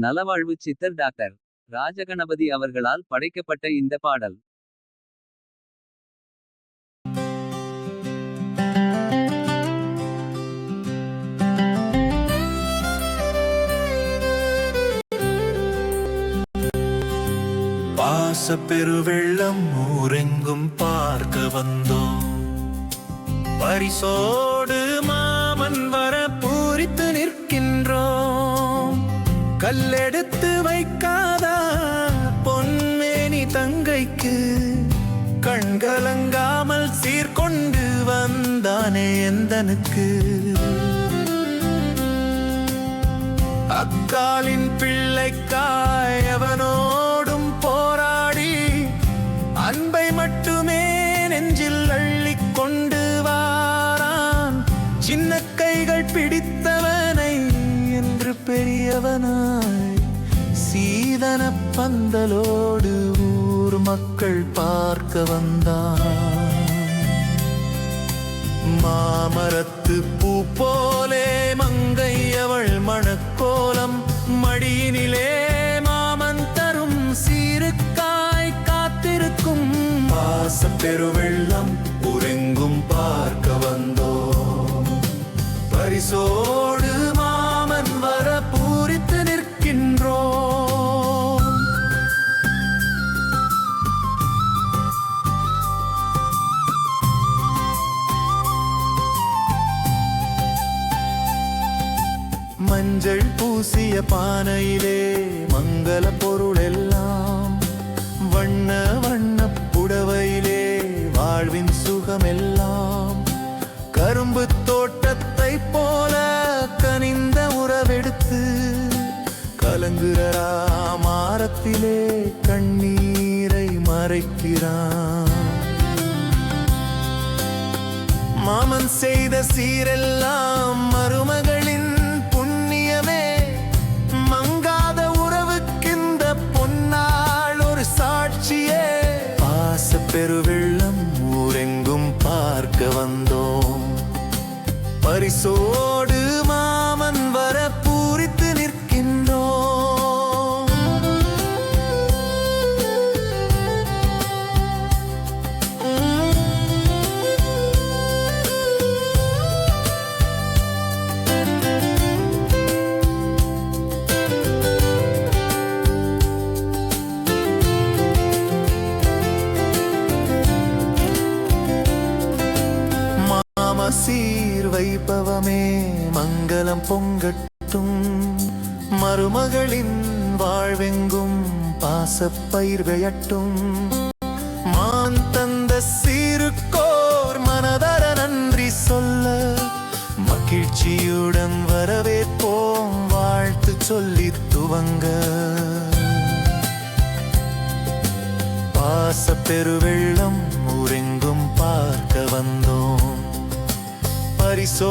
நலவாழ்வு சித்தர் டாக்டர் ராஜகணபதி அவர்களால் படைக்கப்பட்ட இந்த பாடல். பாச பெருவெள்ளம் ஊரெங்கும் பார்க்க வந்தோம். பரிசோடு மாமன் வர பூரித்து நிற்கின்றோம். கல்லெடுத்து வைக்காதா பொன்மேனி தங்கைக்கு, கண்கலங்காமல் சீர்கொண்டு வந்தானே எந்தனுக்கு. அக்காலின் பிள்ளைக்காய் எவனோடும் போராடி, அன்பை மட்டுமே நெஞ்சில் அள்ளிக் கொண்டு வாரான். சின்ன கைகள் பிடித்தவனை என்று பெரியவனாய், சீதன பந்தலோடு ஊர் மக்கள் பார்க்க வந்தான். மாமரத்து பூ போலே மங்கை அவள் மணக்கோலம், மடியினிலே மாமன் தரும் சீருக்காய் காத்திருக்கும். பாச பெருவெள்ளம் ஊரெங்கும் பார்க்க வந்தோம். பரிசோடு மாமன் வர பூரித்து நிற்கின்றோம். மஞ்சள் பூசிய பானையிலே மங்கள பொருள் எல்லாம், வண்ண வண்ண புடவையிலே வாழ்வின் சுகமெல்லாம். கரும்பு தோட்டத்தை போல கனிந்த உறவெடுத்து, கலங்குறா மாரத்திலே கண்ணீரை மறைக்கிறான். மாமன் செய்த சீரெல்லாம் மருமகளின் புண்ணியமே, மங்காத உறவுக்கிந்த பொன்னாள் ஒரு சாட்சியே. பாச பெருவெள்ளம் ஊரெங்கும் பார்க்க வந்தோம். பரிசோடு மாமன் வர பூரித்து நிற்கின்றோம். சீர் வைப்பவமே மங்களம் பொங்கட்டும். மருமகளின் வாழ்வெங்கும் பாசப்பயிர் வெயட்டும். மான் தந்த சீருக்கோர் மனதர நன்றி சொல்ல, மகிழ்ச்சியுடன் வரவேற்போம் வாழ்த்து சொல்லி துவங்க. பாச பெருவெள்ளம் ஊரெங்கும் பார்க்க வந்தோம். பரிசோ